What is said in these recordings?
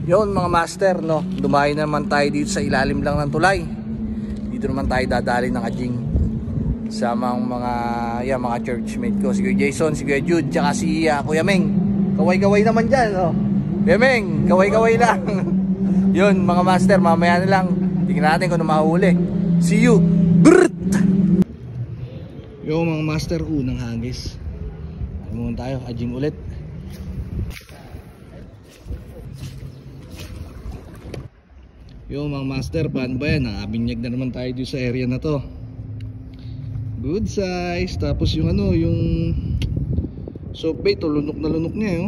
Yun mga master, no, dumayo naman tayo dito sa ilalim lang ng tulay. Dito naman tayo dadali ng Ajing sama mga churchmate ko, si Kuya Jason, si Kuya Jude, tsaka si Kuya Meng. Kaway-kaway naman dyan, no? Kuya Meng, kaway-kaway lang. Yun mga master, mamaya na lang tingnan natin kung ano mahuli. See you. Brrrt! Yo mga master, unang hagis. Muna tayo, Ajing ulit. Yo mga master, paano ba yan? Nakabinyag na naman tayo dito sa area na to. Good size. Tapos yung yung soap bait, lunok na lunok niya eh.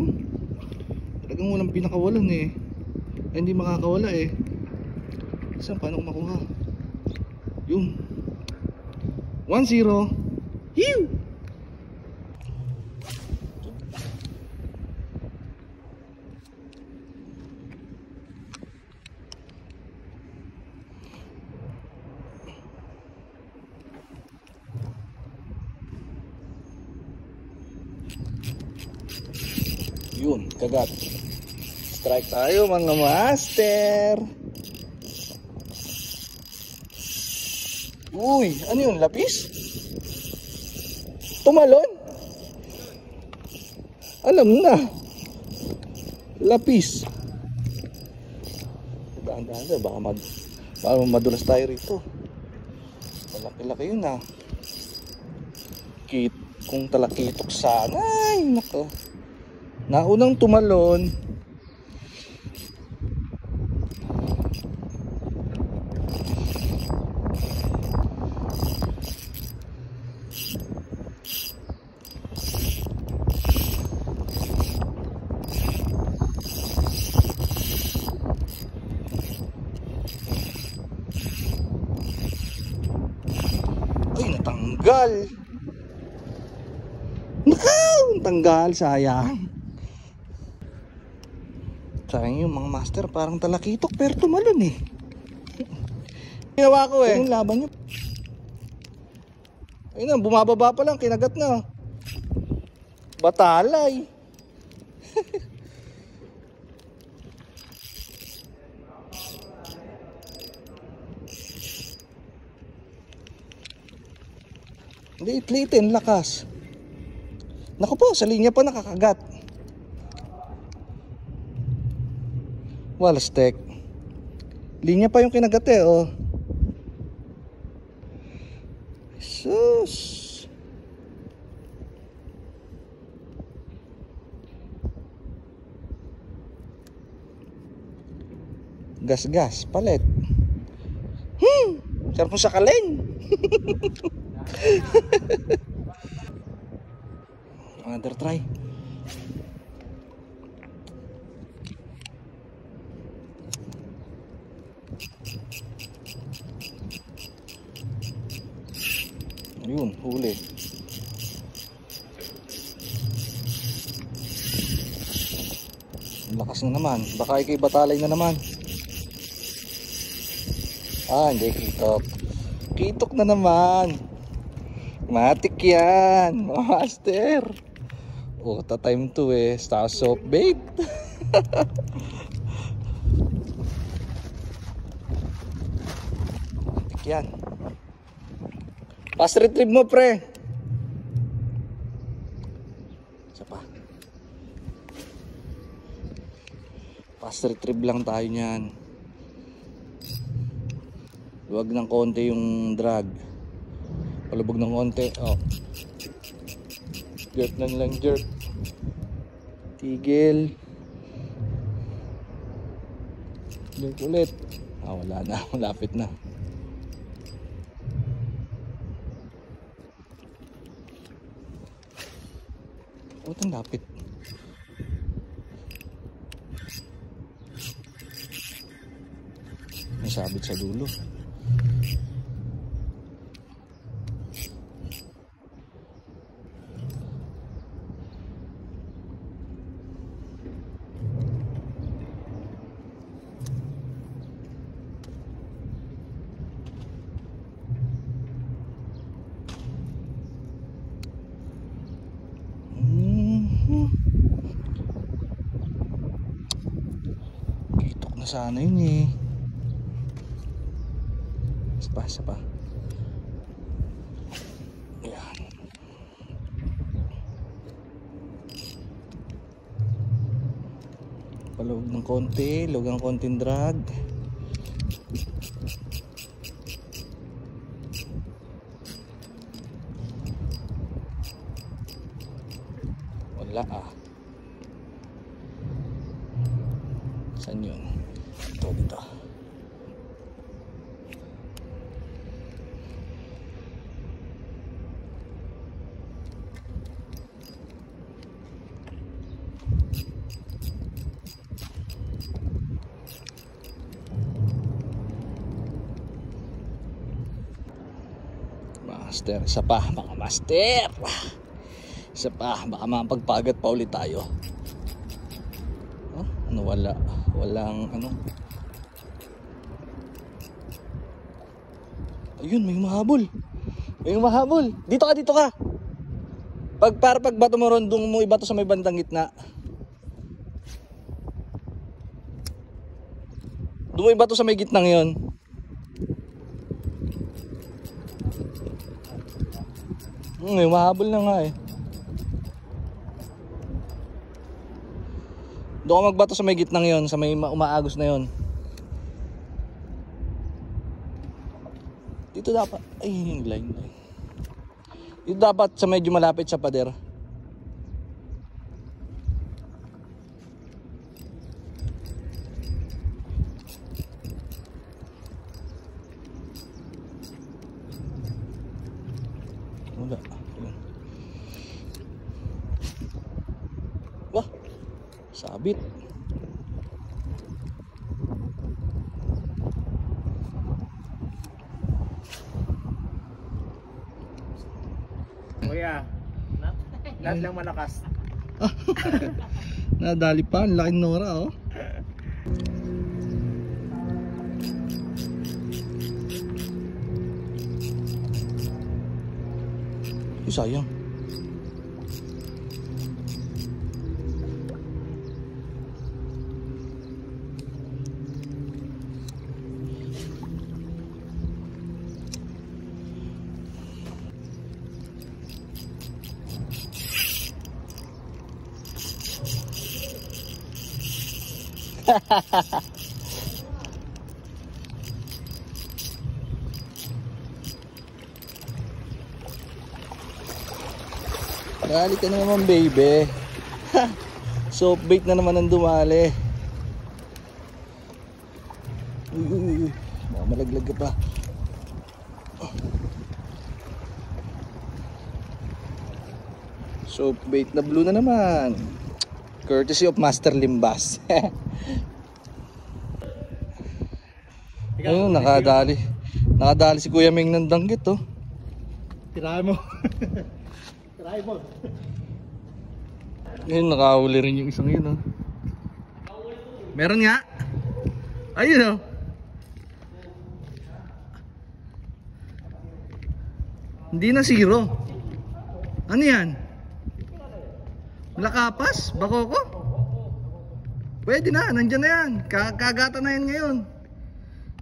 Talagang walang pinakawalan eh. Ay, hindi makakawala eh. Saan, paano ko makuha? Yung 1-0. Hiu! Yun, kagat. Strike tayo mga master. Uy, ano yun? Lapis? Tumalon? Alam na. Lapis. Daan-daan, baka madulas tayo rito. Malaki-laki yun ah. Kung talakitok sana. Ay, nako. Naunang tumalon. Ay, natanggal. Natanggal, sayang. Sayang yung mga master, parang talakitok pero tumalon eh. Ginawa ko eh. Yung laban nyo. Ayun na, bumababa pa lang, kinagat na. Batalay. Liit-liitin, lakas. Naku po, sa linya pa nakakagat. Walastek. Linya pa yung kinagat eh, oh. Sus. Gas-gas, palit. Sarap mo sakalin. Another try. Ayun, huli. Lakas na naman. Baka ikay batalay na naman. Ah, hindi, kitok. Kitok na naman. Matik yan, master. Oh, ta-time to eh. Star soap bait. Matik yan. Pass retrieve mo, pre. Isa pa. Pass retrieve lang tayo niyan. Luwag ng konti yung drag. Palubog ng konti. Oh. Jerk na lang, jerk. Tigil. Jerk ulit. Ah, wala na. Malapit na. Ang lapit. May sabit sa dulo. na sana yun eh. Isa pa. Ayan. Palawag ng konti, log ang konting drag. Wala ah. Saan yun? Ito dito. Master, isa pa mga master. Isa pa, baka mapagpagat pa ulit tayo. Oh, ano walang ano. Ayun, may mahabol. Dito ka. Para pag bato mo ron, doon mo ibato sa may bandang gitna. Doon mo ibato sa may gitnang yon. May mahabol na nga eh. Doon ka magbato sa may gitnang yon, sa may umaagos na yon. Dito dapat, ay yung line. Dito dapat sa medyo malapit sa pader. Wala. Wah, sabit. Kuya, lahat lang malakas. Nadali pa, ang laking nora oh. Sayang. Dali ka na naman baby. Soft bait na naman ang dumali. Uy. Baka malaglag ka pa. Soft bait na blue na naman. Courtesy of Master Limbas. Ayun, nakadali. Nakadali si Kuya Ming ng danggit oh. Tirahan mo. Ayun, nakahuli rin yung isang yun oh. Meron nga. Ayun oh. Hindi na zero. Ano yan? Lakapas? Bakoko? Pwede na, nandyan na yan. Kagata na yan ngayon.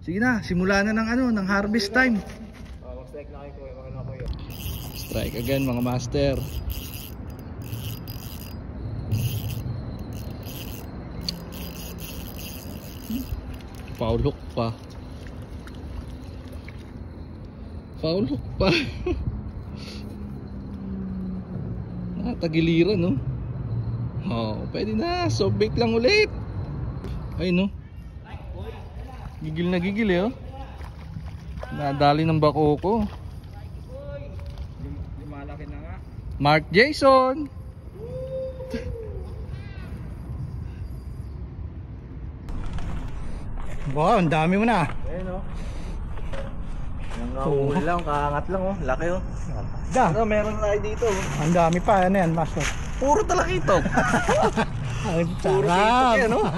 Sige na, simula na ng ano, ng harvest time. Mag-strike na kayo, mga kuya. Strike again mga master. Foul hook pa. Nakatagiliran no. Oh, pwede na, soft bait lang ulit. Ay no. Gigil na gigil eh oh. Nadali ng bakoko. Lumalaki na nga. Mark Jason. Wow, ang dami mo na. Ayun oh. Yung lang, kaangat lang oh. Laki oh. Da. Ano, meron tayo dito oh. Ang dami pa, ano yan, master? Puro talakito. Ang Puro sarap. ito yan oh.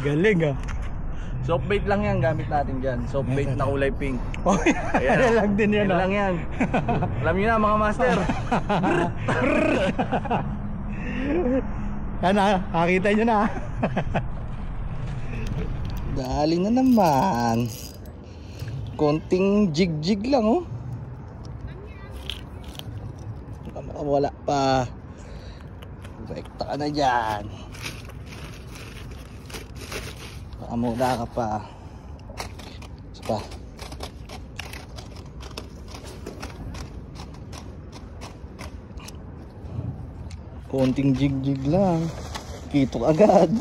Galing ah. Soft bait lang yan, gamit natin dyan. Soft bait na kulay pink. Oh, Ayan, yan lang din yan Yan ah. lang yan. Alam niyo na mga master. Yan ah, nakita nyo na. Dali na naman. Konting jig-jig lang oh. Baka wala pa. Rekta ka na dyan. Baka mula ka pa. Isa pa. Konting jig-jig lang. Kitok agad.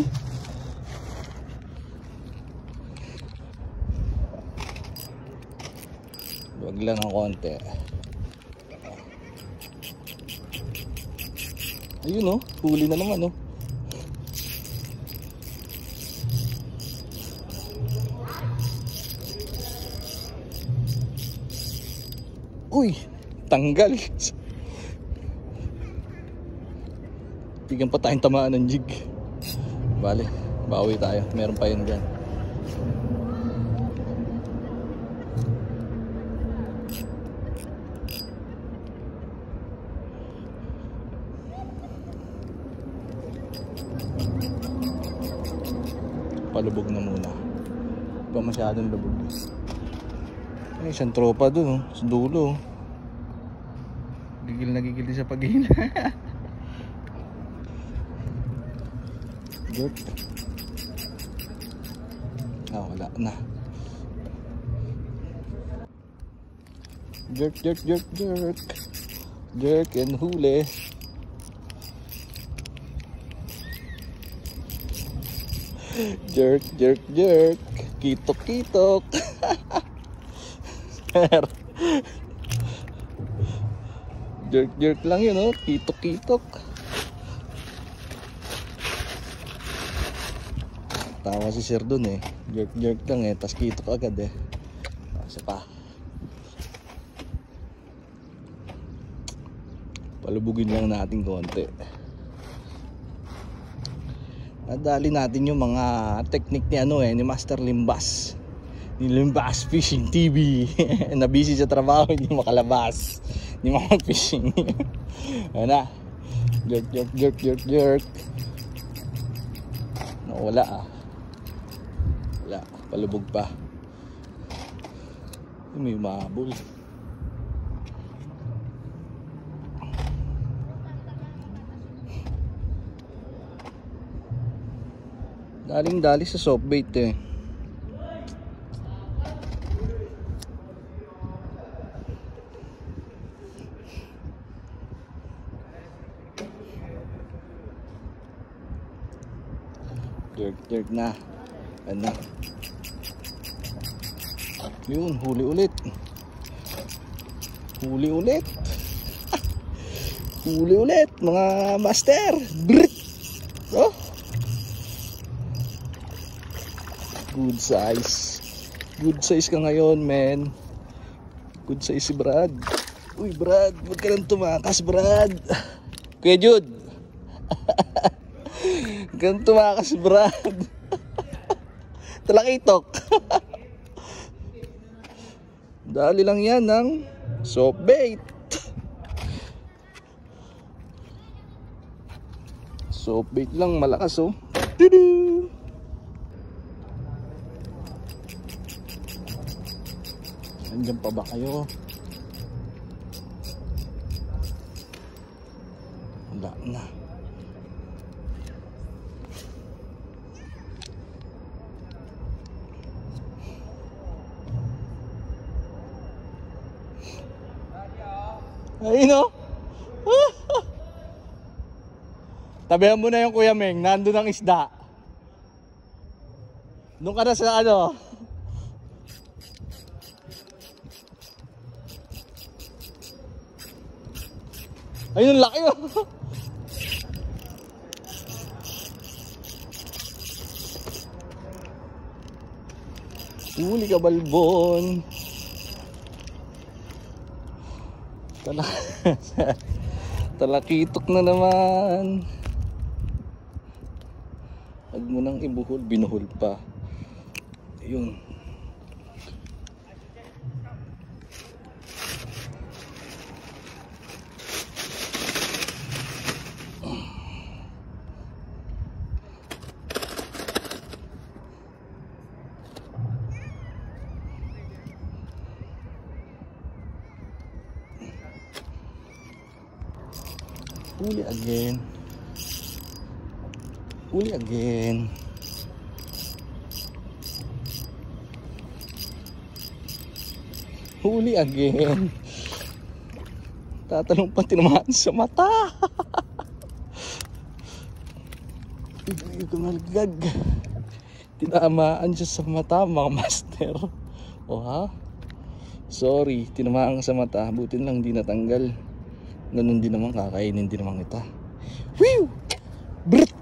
Wag lang ang konti. Ayun oh, huli na naman oh. Uy, tanggal. Bigyan pa tayong tamaan ng jig. Bale, bawi tayo. Meron pa yun dyan. Palubog na muna. Ba masyadong lubog. Ay, isang tropa dun oh, sa dulo. Gigil na gigil din sa paghina. Jerk. Ah, wala na. Jerk, jerk, jerk, jerk. Jerk and huli. Jerk, jerk, jerk. Kitok, kitok. Jerk, jerk lang yun oh. Kitok, kitok. Tawa si sir dun eh. Jerk, jerk lang eh. Tas kitok agad eh. Isa pa. Palubugin lang natin konti. Nadali natin yung mga technique ni ano eh, ni Master Limbas. Ni Limbas Fishing TV. Na busy sa trabaho, hindi makalabas. Hindi makapag-fishing. Ano na. Jerk, jerk, jerk, jerk, jerk. Nawala ah. Wala, palubog pa. May umabol. Daling-dali sa soft bait eh. Jerk na. Ano? Yun, huli ulit. Huli ulit. Huli ulit mga master. Brit. Oh. Good size. Good size ka ngayon, men. Good size si Brad. Uy, Brad, wag ka nang tumakas, Brad. Kuya Jude. Wag ka nang tumakas, Brad. Talakitok. Dali lang yan ng soft bait. Soft bait lang, malakas oh. Tudu! Andiyan pa ba kayo? Wala na. Ayun o. Tabihan mo na yung Kuya Meng. Nandun ang isda. Doon ka na sa ano. Ayun, laki oh. Huli ka, balbon. Talakitok na naman. Huwag mo nang ibuhol, binuhol pa. Ayun. Huli again. Huli again. Huli again. Tatalong pa, tinamaan sa mata. Hindi ko nalagag. Tinamaan siya sa mata, mga master. O ha? Sorry, tinamaan ka sa mata. Buti lang di natanggal. Ganun din naman, kakainin din naman kita. Whew! Brrrt!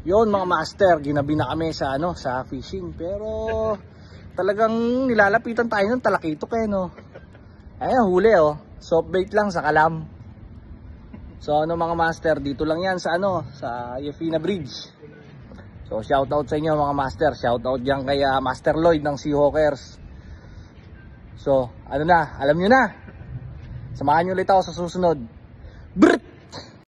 Yon mga master, ginabi na kami sa sa fishing. Pero talagang nilalapitan tayo ng talakitok no. Ayun, huli soft bait lang sa kalam. So mga master, dito lang yan sa sa Yefina Bridge. So shout out sa inyo mga master, shout out diyan kay Master Lloyd ng Seahawkers. So alam nyo na, samahan nyo ulit ako sa susunod. Brrrt!